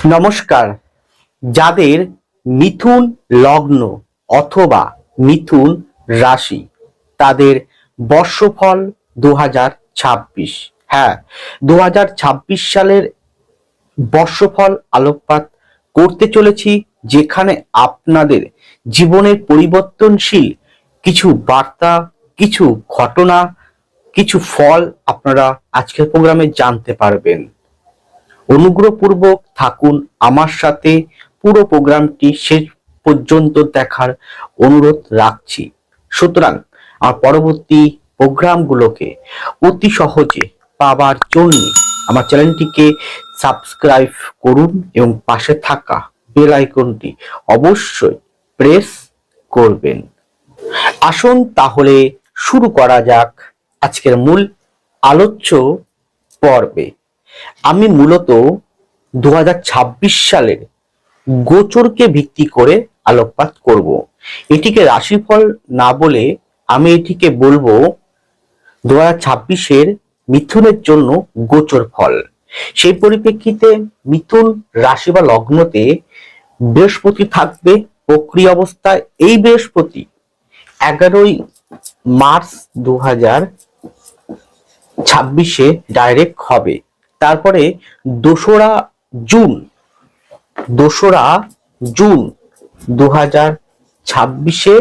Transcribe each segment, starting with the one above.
নমস্কার। যাদের মিথুন লগ্ন অথবা মিথুন রাশি তাদের বর্ষফল 2026। হ্যাঁ, 2026 সালের বর্ষফল আলোকপাত করতে চলেছি, যেখানে আপনাদের জীবনের পরিবর্তনশীল কিছু বার্তা, কিছু ঘটনা, কিছু ফল আপনারা আজকের প্রোগ্রামে জানতে পারবেন। অনুগ্রহপূর্বক থাকুন আমার সাথে, পুরো প্রোগ্রামটি শেষ পর্যন্ত দেখার অনুরোধ রাখছি। সুতরাং আমার পরবর্তী প্রোগ্রামগুলোকে অতি সহজে পাবার জন্য আমার চ্যানেলটিকে সাবস্ক্রাইব করুন এবং পাশে থাকা বেল আইকনটি অবশ্যই প্রেস করবেন। আসুন তাহলে শুরু করা যাক আজকের মূল আলোচ্য পর্বে। আমি মূলত 2026 সালের গোচরকে ভিত্তি করে আলোকপাত করব। এটিকে রাশিফল না বলে আমি এটিকে বলবো 2026-এর মিথুনের জন্য গোচর ফল। সেই পরিপ্রেক্ষিতে মিথুন রাশি বা লগ্নতে বৃহস্পতি থাকবে বক্রী অবস্থায়। এই বৃহস্পতি 11ই মার্চ 2026-এ ডাইরেক্ট হবে। তারপরে 2রা জুন 2026-এ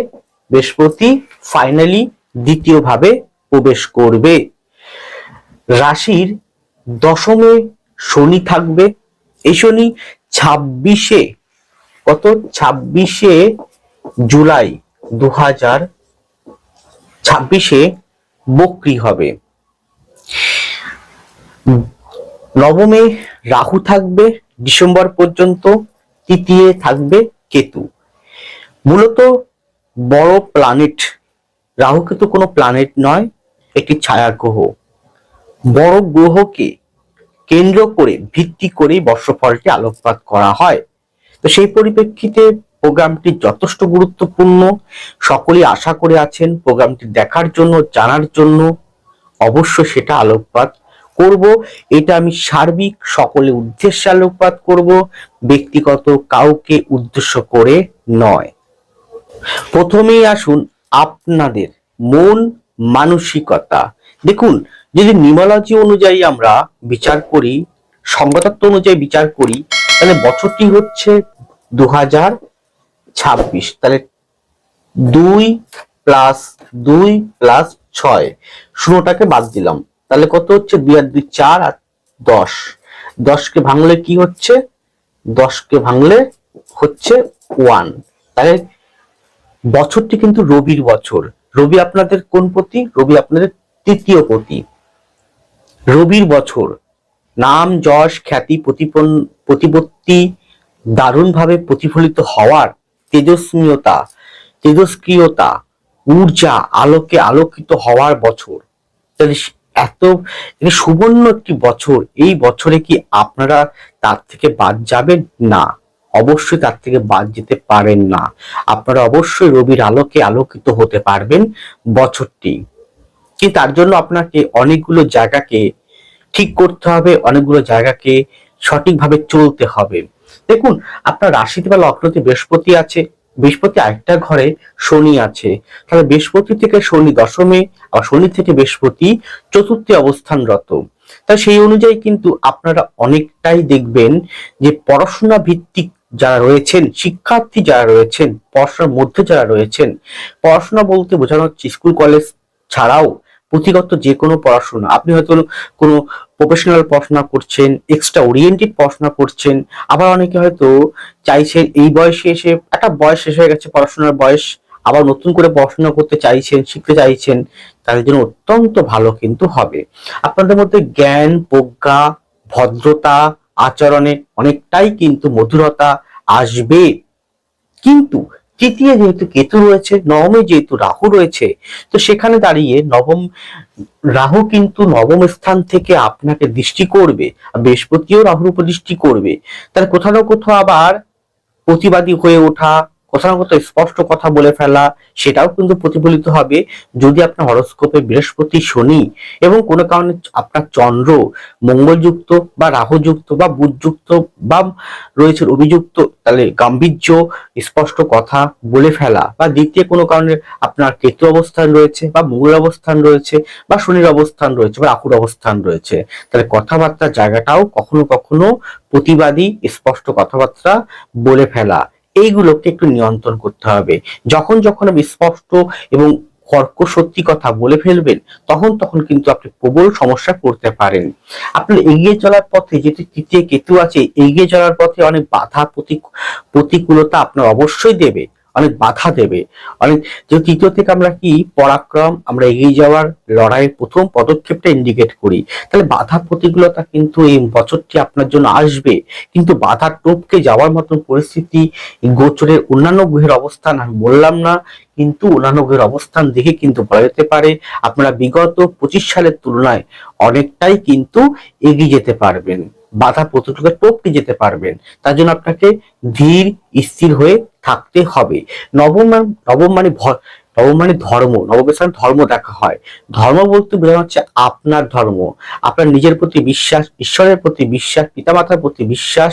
বৃহস্পতি ফাইনালি দ্বিতীয়ভাবে প্রবেশ করবে। রাশির দশমে শনি থাকবে। এই শনি 26শে জুলাই 2026-এ বক্রী হবে। নবমে রাহু থাকবে ডিসেম্বর পর্যন্ত, তৃতীয় থাকবে কেতু। মূলত বড় প্ল্যানেট রাহু কিন্তু কোনো প্ল্যানেট নয়, একটি ছায়া গ্রহ। বড় গ্রহকে কেন্দ্র করে ভিত্তি করে বর্ষফলটি আলোকপাত করা হয়। তো সেই পরিপ্রেক্ষিতে প্রোগ্রামটি যথেষ্ট গুরুত্বপূর্ণ। সকলেই আশা করে আছেন প্রোগ্রামটি দেখার জন্য, জানার জন্য। অবশ্যই সেটা আলোকপাত করব। এটা আমি সার্বিক সকলের উদ্দেশ্যে আলোকপাত করব, ব্যক্তিগত কাউকে উদ্দেশ্য করে নয়। প্রথমেই আসুন আপনাদের মন মানসিকতা। দেখুন, যদি নিউমারোলজি অনুযায়ী আমরা বিচার করি, সংখ্যাতত্ত্ব অনুযায়ী বিচার করি, তাহলে বছরটি হচ্ছে 2026। তাহলে 2 + 2 + 6, 16টাকে বাদ দিলাম, তাহলে কত হচ্ছে? 2 আর 2 4 আর 10। 10কে ভাঙলে কি হচ্ছে? 10কে ভাঙলে হচ্ছে 1। তাহলে বছরটি কিন্তু রবির বছর। রবি আপনাদের কোন পতি? রবি আপনাদের তৃতীয় পতি। রবির বছর নাম, যশ, খ্যাতি, প্রতিপত্তি দারুণভাবে প্রতিফলিত হওয়ার, তেজস্ক্রিয়তা, ঊর্জা, আলোকে আলোকিত হওয়ার বছর। তাহলে এত সুবর্ণ একটি বছর। এই বছরে কি আপনারা তার থেকে বাদ যাবেন? না, অবশ্যই তার থেকে বাদ যেতে পারেন না। আপনারা অবশ্যই রবির আলোকে আলোকিত হতে পারবেন বছরটি। কিন্তু তার জন্য আপনাকে অনেকগুলো জায়গাকে ঠিক করতে হবে, অনেকগুলো জায়গাকে সঠিকভাবে চলতে হবে। দেখুন, আপনার রাশিতে বা লগ্নতে বৃহস্পতি আছে, বৃহস্পতি আরেকটা ঘরে শনি আছে। তাহলে বৃহস্পতি থেকে শনি দশমে, আর শনি থেকে বৃহস্পতি চতুর্থে অবস্থানরত। তাই সেই অনুযায়ী কিন্তু আপনারা অনেকটাই দেখবেন যে পড়াশোনা ভিত্তিক যারা রয়েছেন, শিক্ষার্থী যারা রয়েছেন, পড়াশোনার মধ্যে যারা রয়েছেন, পড়াশোনা বলতে বোঝানো হচ্ছে স্কুল কলেজ ছাড়াও পুঁথিগত যে কোনো পড়াশোনা। আপনি হয়তো কোনো প্রফেশনাল পড়াশোনা করছেন, এক্সট্রা ওরিয়েন্টেড পড়াশোনা করছেন। আবার অনেকে হয়তো চাইছেন এই বয়সে এসে, একটা বয়স শেষ হয়ে গেছে পড়াশোনার বয়স, আবার নতুন করে পড়াশোনা করতে চাইছেন, শিখতে চাইছেন, তাদের জন্য অত্যন্ত ভালো কিন্তু হবে। আপনাদের মধ্যে জ্ঞান, প্রজ্ঞা, ভদ্রতা, আচরণে অনেকটাই কিন্তু মধুরতা আসবে। কিন্তু তৃতীয় যেহেতু কেতু রয়েছে, নবমে যেহেতু রাহু রয়েছে, তো সেখানে দাঁড়িয়ে রাহু কিন্তু নবম স্থান থেকে আপনাকে দৃষ্টি করবে, বৃহস্পতিও রাহুর উপর দৃষ্টি করবে। তাহলে কোথাও না কোথাও আবার প্রতিবাদী হয়ে ওঠা, কোথাও না কোথাও স্পষ্ট কথা বলে ফেলা, সেটাও কিন্তু প্রতিফলিত হবে যদি আপনার হরোস্কোপে বৃহস্পতি, শনি এবং কোনো কারণে আপনার চন্দ্র মঙ্গলযুক্ত বা রাহুযুক্ত বা বুধযুক্ত বা রয়েছে অভিযুক্ত, তাহলে গাম্ভীর্য, স্পষ্ট কথা বলে ফেলা, বা দ্বিতীয় কোনো কারণে আপনার কেতু অবস্থান রয়েছে বা মঙ্গল অবস্থান রয়েছে বা শনির অবস্থান রয়েছে বা রাহুর অবস্থান রয়েছে, তাহলে কথাবার্তার জায়গাটাও কখনো কখনো প্রতিবাদী স্পষ্ট কথাবার্তা বলে ফেলা, এইগুলোকে একটু নিয়ন্ত্রণ করতে হবে। যখন যখন আপনি স্পষ্ট এবং সত্যি কথা বলে ফেলবেন, তখন তখন কিন্তু আপনি প্রবল সমস্যায় পড়তে পারেন। আপনার এগিয়ে চলার পথে যেহেতু তৃতীয় কেতু আছে, এগিয়ে চলার পথে অনেক বাধা প্রতিকূলতা আপনার অবশ্যই দেবে, অনেক বাধা দেবে অনেক। যে তৃতীয় থেকে আমরা কি পরাক্রম, আমরা এগিয়ে যাওয়ার লড়াইয়ের প্রথম পদক্ষেপটা ইন্ডিকেট করি, তাহলে বাধা প্রতিকূলতা কিন্তু এই বছরটি আপনার জন্য আসবে। কিন্তু বাধা টপকে যাওয়ার মতন পরিস্থিতি গোচরের অন্যান্য গ্রহের অবস্থান আমি বললাম না, কিন্তু অন্যান্য গ্রহের অবস্থান দেখে কিন্তু বলা যেতে পারে আপনারা বিগত 25 সালের তুলনায় অনেকটাই কিন্তু এগিয়ে যেতে পারবেন, বাধা প্রতিকূলতা টপকে যেতে পারবেন। তার জন্য আপনাকে ধীর স্থির হয়ে থাকতে হবে। নবম মানে নবম মানে ধর্ম, নবমের স্থানে ধর্ম দেখা হয়। ধর্ম বলতে বোঝানো হচ্ছে আপনার ধর্ম, আপনার নিজের প্রতি বিশ্বাস, ঈশ্বরের প্রতি বিশ্বাস, পিতামাতার প্রতি বিশ্বাস,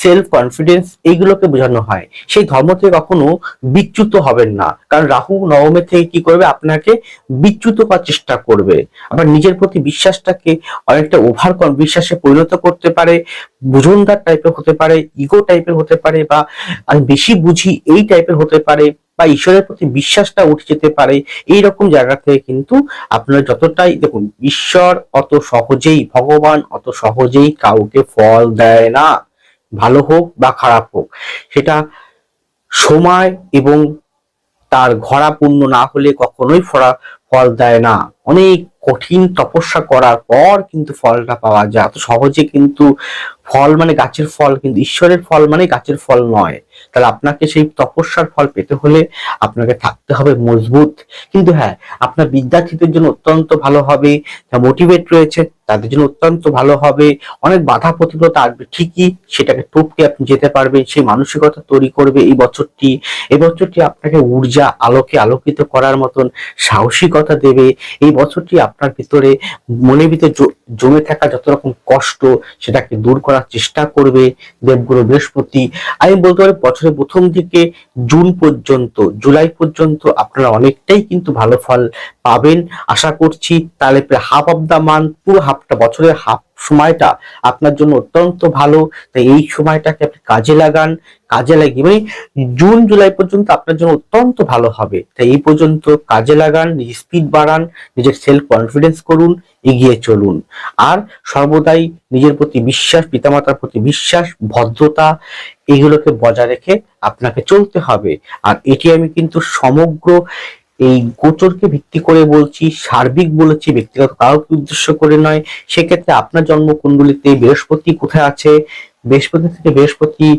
সেলফ কনফিডেন্স, এইগুলোকে বোঝানো হয়। সেই ধর্ম থেকে কখনো বিচ্যুত হবেন না, কারণ রাহু নবমের থেকে কি করবে, আপনাকে বিচ্যুত করার চেষ্টা করবে। আপনার নিজের প্রতি বিশ্বাসটাকে অনেকটা ওভার বিশ্বাসে পরিণত করতে পারে, বুঝনদার টাইপের হতে পারে, ইগো টাইপের হতে পারে, বা আমি বেশি বুঝি এই টাইপের হতে পারে, বা ঈশ্বরের প্রতি বিশ্বাসটা উঠে যেতে পারে। এইরকম জায়গা থেকে কিন্তু আপনারা যতটাই দেখুন, ঈশ্বর অত সহজেই, ভগবান অত সহজেই কাউকে ফল দেয় না, ভালো হোক বা খারাপ হোক, সেটা সময় এবং তার ঘরা পূর্ণ না হলে কখনোই ফল দেয় না। অনেক কঠিন তপস্যা করার পর কিন্তু ফলটা পাওয়া যায়, এত সহজে কিন্তু ফল মানে গাছের ফল, কিন্তু ঈশ্বরের ফল মানে গাছের ফল নয়। তাহলে আপনাকে সেই তপস্যার ফল পেতে হলে আপনাকে থাকতে হবে মজবুত। কিন্তু হ্যাঁ, আপনার বিদ্যার্থীদের জন্য অত্যন্ত ভালো হবে, যা মোটিভেট রয়েছে তাদের জন্য অত্যন্ত ভালো হবে। অনেক বাধা প্রতিকূলতা আসবে ঠিকই, সেটাকে টপকে আপনি যেতে পারবেন, সেই মানসিকতা তৈরি করবে এই বছরটি। এই বছরটি আপনাকে ঊর্জা, আলোকে আলোকিত করার মতন সাহসিকতা দেবে। এই বছরটি আপনার ভিতরে, মনের ভিতরে জমে থাকা যত রকম কষ্ট, সেটাকে দূর করার চেষ্টা করবে দেবগুরু বৃহস্পতি। আমি বলতে পারি বছরের প্রথম দিকে জুন পর্যন্ত, জুলাই পর্যন্ত আপনারা অনেকটাই কিন্তু ভালো ফল পাবেন আশা করছি। তাহলে প্রায় হাফ অফ দা মান্থ, পুরো হাফটা, বছরের হাফ সময়টা আপনার জন্য অত্যন্ত ভালো। তাই এই সময়টাকে আপনি কাজে লাগান, কাজে লাগিয়ে মানে জুন জুলাই পর্যন্ত আপনার জন্য অত্যন্ত ভালো হবে। তাই এই পর্যন্ত কাজে লাগান, নিজের স্পিড বাড়ান, নিজের সেলফ কনফিডেন্স করুন, এগিয়ে চলুন। আর সর্বদাই নিজের প্রতি বিশ্বাস, পিতামাতার প্রতি বিশ্বাস, ভদ্রতা, এগুলোকে বজায় রেখে আপনাকে চলতে হবে। আর এটি আমি কিন্তু সমগ্র এই গোচরকে ভিত্তি করে বলছি, সার্বিক বলেছি, ব্যক্তিগত কাউকে উদ্দেশ্য করে নয়। সেক্ষেত্রে আপনার জন্মকুণ্ডলিতে বৃহস্পতি কোথায় আছে, বৃহস্পতি থেকে বৃহস্পতি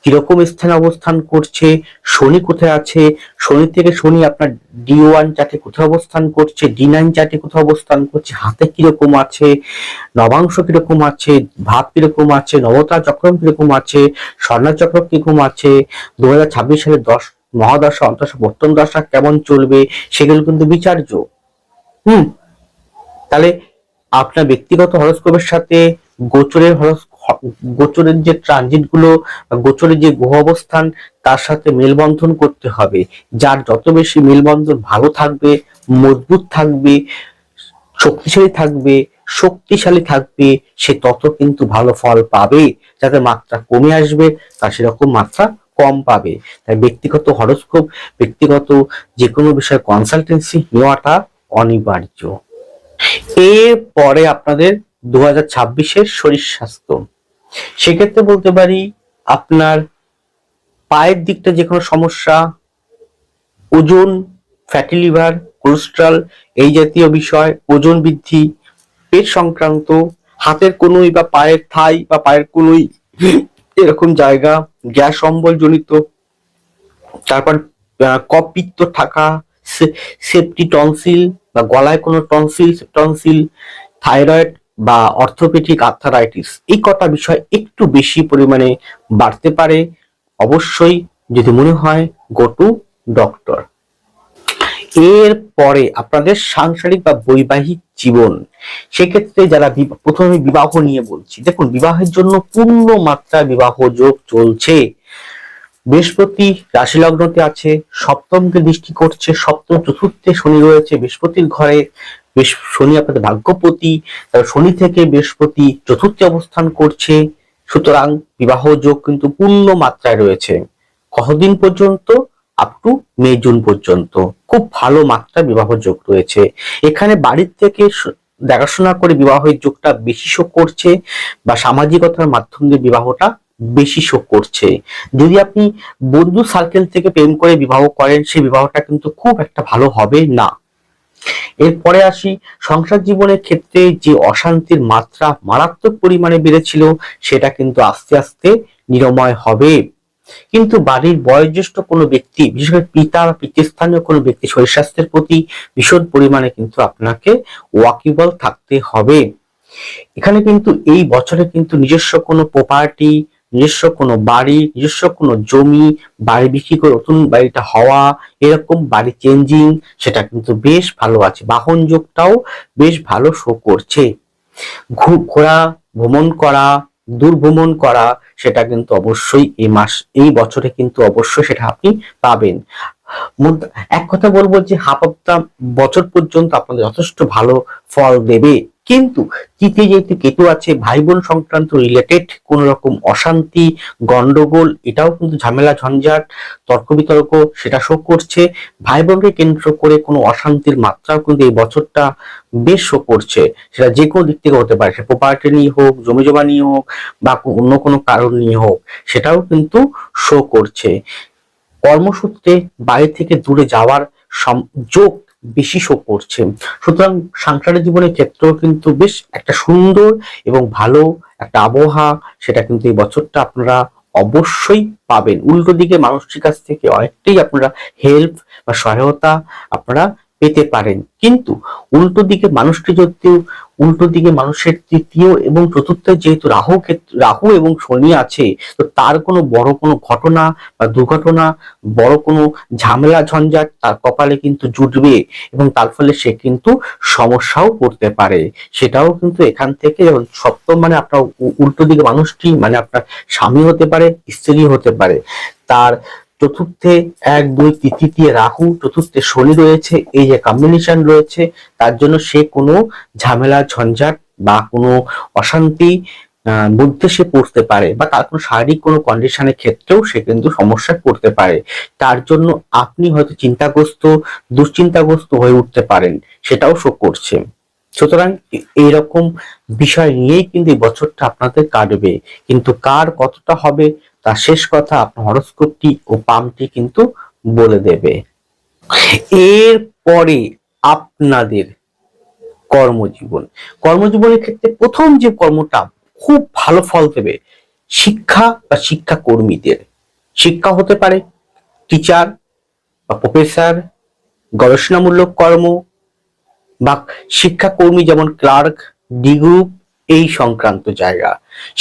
কিরকম স্থানে অবস্থান করছে, শনি কোথায় আছে, শনি থেকে শনি আপনার D1 চার্টে কোথায় অবস্থান করছে, D9 চার্টে কোথায় অবস্থান করছে, হাতে কিরকম আছে, নবাংশ কিরকম আছে, ভাব কিরকম আছে, নবতা চক্রম কিরকম আছে, স্বর্ণা চক্র কিরকম আছে, 2026 সালের মহাদশা অন্তর্দশা বর্তমান দশা কেমন চলবে, সেগুলো কিন্তু বিচার্য। তাহলে আপনার ব্যক্তিগত হরোস্কোপের সাথে গোচরের গোচরের যে ট্রানজিট গুলো, গোচরের যে গ্রহ অবস্থান, তার সাথে মেলবন্ধন করতে হবে। যার যত বেশি মেলবন্ধন ভালো থাকবে, মজবুত থাকবে, শক্তিশালী থাকবে, সে তত কিন্তু ভালো ফল পাবে। যাতে মাত্রা কমে আসবে, তার সেরকম মাত্রা কম পাবে। তাই ব্যক্তিগত হরোস্কোপ, ব্যক্তিগত যে কোনো বিষয়ে কনসালটেন্সি নেওয়াটা অনিবার্য। এর পরে আপনাদের 2026-এর শরীর স্বাস্থ্য, সেক্ষেত্রে বলতে পারি আপনার পায়ের দিকটা যে কোনো সমস্যা, ওজন, ফ্যাটি লিভার, কোলেস্ট্রল, এই জাতীয় বিষয়, ওজন বৃদ্ধি, পেট সংক্রান্ত, হাতের কনুই বা পায়ের থাই বা পায়ের কনুই এরকম জায়গা, গ্যাস অম্বল জনিত, তারপর কফ পিত্ত থাকা, সেপ্টি টনসিল বা গলায় কোনো টনসিল, থাইরয়েড বা অর্থোপেডিক আর্থারাইটিস, এই কটা বিষয় একটু বেশি পরিমাণে বাড়তে পারে। অবশ্যই যদি মনে হয় গো টু ডক্টর। এর পরে আপনাদের সাংসারিক বা বৈবাহিক জীবন, সেক্ষেত্রে যারা প্রথমে বিবাহ নিয়ে বলছি, দেখুন বিবাহের জন্য পূর্ণ মাত্রা বিবাহ যোগ চলছে। বৃহস্পতি রাশি লগ্নতে আছে, সপ্তমকে দৃষ্টি করছে, সপ্তম চতুর্থে শনি রয়েছে বৃহস্পতির ঘরে। শনি আপনাদের ভাগ্যপতি, শনি থেকে বৃহস্পতি চতুর্থে অবস্থান করছে। সুতরাং বিবাহ যোগ কিন্তু পূর্ণ মাত্রায় রয়েছে। কতদিন পর্যন্ত? আপ টু মে জুন পর্যন্ত খুব ভালো মাত্রা বিবাহ যোগ রয়েছে। এখানে বাড়ির থেকে দেখাশোনা করে বিবাহের যোগটা বেশি শো করছে, বা সামাজিকতার মাধ্যমে বিবাহটা বেশি শো করছে। যদি আপনি বন্ধু সার্কেল থেকে প্রেম করে বিবাহ করেন, সেই বিবাহটা কিন্তু খুব একটা ভালো হবে না। এরপরে আসি, সংসার জীবনের ক্ষেত্রে যে অশান্তির মাত্রা মারাত্মক পরিমাণে বেড়েছিল, সেটা কিন্তু আস্তে আস্তে নিরাময় হবে। কিন্তু বাড়ির বয়োজ্যেষ্ঠ কোনো ব্যক্তি, বিশেষ করে পিতা বা পিতৃস্থানীয় কোনো ব্যক্তি শরীর স্বাস্থ্যের প্রতি ভীষণ পরিমাণে কিন্তু আপনাকে ওয়াকিবল থাকতে হবে। এখানে কিন্তু এই বছরে কিন্তু নিজস্ব কোনো প্রপার্টি, নিজস্ব কোনো বাড়ি, নিজস্ব কোনো জমি, বাড়ি বিক্রি করে নতুন বাড়িটা হওয়া, এরকম বাড়ি চেঞ্জিং, সেটা কিন্তু বেশ ভালো আছে। বাহন যোগটাও বেশ ভালো শো করছে। ঘোরা, ভ্রমণ করা, দূর ভ্রমণ করা, সেটা কিন্তু অবশ্যই এই বছরে কিন্তু অবশ্যই সেটা আপনি পাবেন। এক কথা বলবো যে হাফ অফ দা বছর পর্যন্ত আপনাদের যথেষ্ট ভালো ফল দেবে। কিন্তু তৃতীয় যেহেতু কেতু আছে, ভাই বোন সংক্রান্ত রিলেটেড কোন রকম অশান্তি, গন্ডগোল, এটাও কিন্তু ঝামেলা, ঝঞ্ঝাট, তর্ক বিতর্ক সেটা শো করছে। ভাই বোনকে কেন্দ্র করে কোনো অশান্তির মাত্রাও কিন্তু এই বছরটা বেশ শো করছে। সেটা যে কোনো দিক থেকে হতে পারে, সে প্রপার্টি নিয়ে হোক, জমি জমা নিয়ে হোক, বা অন্য কোনো কারণ নিয়ে হোক, সেটাও কিন্তু শো করছে। কর্মসূত্রে বাড়ি থেকে দূরে যাওয়ার যোগ বেশি শো করছে। সুতরাং সাংসারিক জীবনের ক্ষেত্রেও কিন্তু বেশ একটা সুন্দর এবং ভালো একটা আবহাওয়া, সেটা কিন্তু এই বছরটা আপনারা অবশ্যই পাবেন। উল্টো দিকে মানুষটির কাছ থেকে অনেকটাই আপনারা হেল্প বা সহায়তা আপনারা পেতে পারেন। কিন্তু উল্টো দিকে মানুষের তৃতীয় এবং চতুর্থ যেহেতু রাহু এবং শনি আছে, তো তার কোনো বড় কোনো ঘটনা বা দুর্ঘটনা, বড় কোনো ঝামেলা ঝঞ্ঝাট তার কপালে কিন্তু জুটবে, এবং তার ফলে সে কিন্তু সমস্যাও পড়তে পারে। সেটাও কিন্তু এখান থেকে, সপ্তম মানে আপনার উল্টো দিকে মানুষটি মানে আপনার স্বামী হতে পারে, স্ত্রী হতে পারে, তার চতুর্থে 1, 2, তৃতীয় রাহু, চতুর্থে শনি রয়েছে, এই যে কম্বিনেশন রয়েছে, তার জন্য সে কোনো ঝামেলা ঝঞ্ঝাট বা কোনো অশান্তি মধ্যে সে পড়তে পারে, বা তার কোনো শারীরিক কোনো কন্ডিশনের ক্ষেত্রেও সে কিন্তু সমস্যায় পড়তে পারে। তার জন্য আপনি হয়তো চিন্তাগ্রস্ত, দুশ্চিন্তাগ্রস্ত হয়ে উঠতে পারেন, সেটাও শো করছে। সুতরাং এইরকম বিষয় নিয়েই কিন্তু এই বছরটা আপনাদের কাটবে। কিন্তু কার কতটা হবে তার শেষ কথা আপনার হরোস্কোপটি ও পামটি কিন্তু বলে দেবে। এরপরে আপনাদের কর্মজীবনের ক্ষেত্রে প্রথম যে কর্মটা খুব ভালো ফল দেবে, শিক্ষা বা শিক্ষা কর্মীদের। শিক্ষা হতে পারে টিচার বা প্রফেসর, গবেষণামূলক কর্ম, বা শিক্ষাকর্মী যেমন ক্লার্ক, ডি গ্রুপ, এই সংক্রান্ত জায়গা।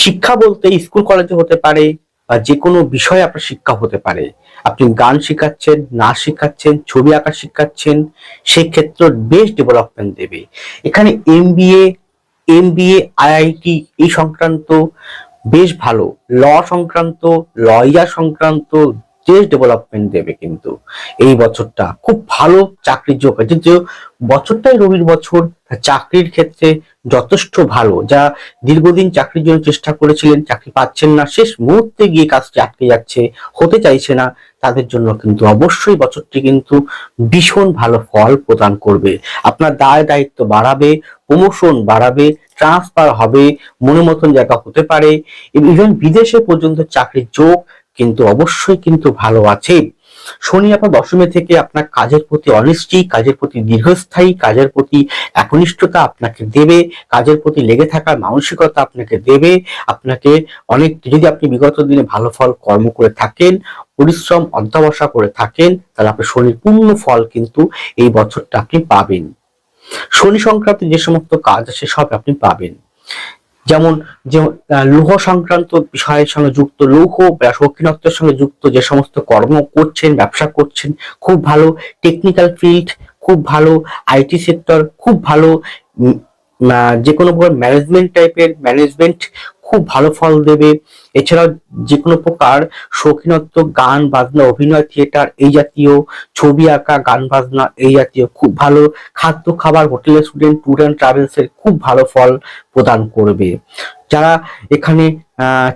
শিক্ষা বলতে স্কুল কলেজে হতে পারে, বা যে কোনো বিষয়ে আপনার শিক্ষা হতে পারে। আপনি গান শিখাচ্ছেন, নাচ শিখাচ্ছেন, ছবি আঁকা শিখাচ্ছেন, সেই ক্ষেত্রে বেশ ডেভেলপমেন্ট দেবে। এখানে এমবিএ, আইআইটি এই সংক্রান্ত বেশ ভালো, ল সংক্রান্ত, লয়ার সংক্রান্ত বেশ ডেভেলপমেন্ট দেবে। কিন্তু এই বছরটা খুব ভালো চাকরির যোগ আছে, যে বছরটাই রবির বছর, চাকরির ক্ষেত্রে যথেষ্ট ভালো। যা দীর্ঘদিন চাকরির জন্য চেষ্টা করেছিলেন, চাকরি পাচ্ছেন না, শেষ মুহূর্তে গিয়ে কাজটি আটকে যাচ্ছে, হতে চাইছে না, তাদের জন্য কিন্তু অবশ্যই বছরটি কিন্তু ভীষণ ভালো ফল প্রদান করবে। আপনার দায় দায়িত্ব বাড়াবে, প্রমোশন বাড়াবে, ট্রান্সফার হবে, মনের মতন জায়গা হতে পারে, ইভেন বিদেশে পর্যন্ত চাকরির যোগ কিন্তু অবশ্যই কিন্তু ভালো আছে। শনি আপনার দশমে থেকে আপনার কাজের প্রতি অনিশ্চিত, কাজের প্রতি দীর্ঘস্থায়ী, কাজের প্রতি একনিষ্ঠতা আপনাকে দেবে, কাজের প্রতি লেগে থাকার মানসিকতা আপনাকে দেবে। আপনাকে অনেক, যদি আপনি বিগত দিনে ভালো ফল কর্ম করে থাকেন, পরিশ্রম অধ্যবসা করে থাকেন, তাহলে আপনার শনির পূর্ণ ফল কিন্তু এই বছরটা আপনি পাবেন। শনি সংক্রান্ত যে সমস্ত কাজ আছে সব আপনি পাবেন। যেমন যে লৌহ সংক্রান্ত বিষয়ের সঙ্গে যুক্ত, লৌহ বা শৌখিনত্বের সঙ্গে যুক্ত যে সমস্ত কর্ম করছেন, ব্যবসা করছেন, খুব ভালো। টেকনিক্যাল ফিল্ড খুব ভালো, আইটি সেক্টর খুব ভালো, যে কোনো প্রকার ম্যানেজমেন্ট টাইপের ম্যানেজমেন্ট খুব ভালো ফল দেবে। এছাড়াও যে কোনো প্রকার শৌখিনত্ব, গান বাজনা, অভিনয়, থিয়েটার এই জাতীয়, ছবি আঁকা, গান বাজনা এই জাতীয় খুব ভালো। খাদ্য খাবার, hotel restaurant, tour and travels এর খুব ভালো ফল প্রদান করবে। যারা এখানে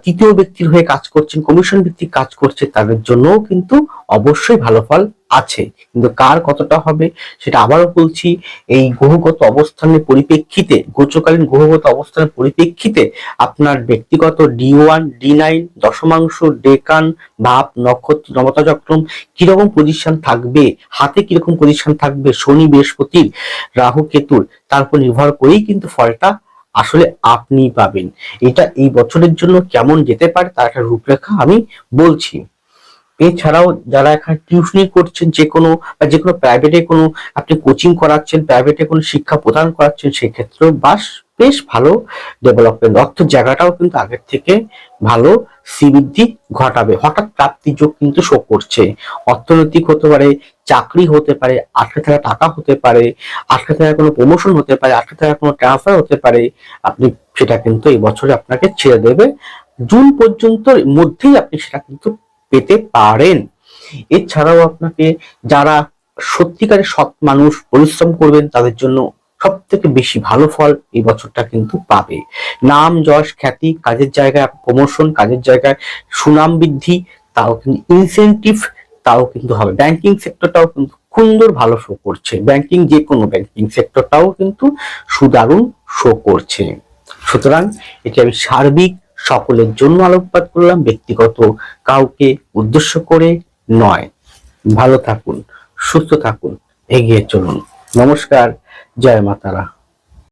তৃতীয় ব্যক্তির হয়ে কাজ করছেন, কমিশন ভিত্তিক কাজ করছে, তাদের জন্যও কিন্তু অবশ্যই ভালো ফল আছে। কিন্তু কার কতটা হবে সেটা আবারও বলছি, এই গ্রহগত অবস্থানের পরিপ্রেক্ষিতে, গোচরকালীন গ্রহগত অবস্থানের পরিপ্রেক্ষিতে আপনার ব্যক্তিগত D1 D9 দশমাংশ ডেকান ভাব নক্ষত্র নবতা চক্রম কিরকম পজিশন থাকবে, হাতে কিরকম পজিশন থাকবে, শনি বৃহস্পতির রাহু কেতুর, তার উপর নির্ভর করেই কিন্তু ফলটা আসলে আপনি পাবেন। এটা এই বছরের জন্য কেমন যেতে পারে তার একটা রূপরেখা আমি বলছি। এছাড়াও যারা এখানে টিউশনি করছেন, যে কোনো বা যে কোনো প্রাইভেটে কোনো আপনি কোচিং করাচ্ছেন, প্রাইভেটে কোনো শিক্ষা প্রদান করাচ্ছেন, সেক্ষেত্রেও বেশ ভালো ডেভেলপমেন্ট, অর্থের জায়গাটাও কিন্তু আগের থেকে ভালো শ্রীবৃদ্ধি ঘটাবে। হঠাৎ প্রাপ্তি যোগ কিন্তু শো করছে। অর্থনৈতিক হতে পারে, চাকরি হতে পারে, আটকে থাকা টাকা হতে পারে, আটকে থাকা কোনো প্রমোশন হতে পারে, আটকে থাকা কোনো ট্রান্সফার হতে পারে, আপনি সেটা কিন্তু এই বছরে আপনাকে ছেড়ে দেবে। জুন পর্যন্ত মধ্যেই আপনি সেটা কিন্তু পেতে পারেন। এছাড়াও আপনাকে যারা সত্যিকারের সৎ মানুষ, পরিশ্রম করবেন, তাদের জন্য সব থেকে বেশি ভালো ফল এই বছরটা কিন্তু পাবে। নাম যশ খ্যাতি, কাজের জায়গায় প্রমোশন, কাজের জায়গায় সুনাম বৃদ্ধি, তাও কিন্তু ইনসেনটিভ, তাও কিন্তু হবে। ব্যাংকিং সেক্টরটাও কিন্তু সুন্দর ভালো শো করছে, ব্যাংকিং যে কোনো ব্যাংকিং সেক্টরটাও কিন্তু সুদারুণ শো করছে। সুতরাং এটি আমি সার্বিক সকলের জন্য আলোকপাত করলাম, ব্যক্তিগত কাউকে উদ্দেশ্য করে নয়। ভালো থাকুন, সুস্থ থাকুন, এগিয়ে চলুন। নমস্কার, জয় মা তারা।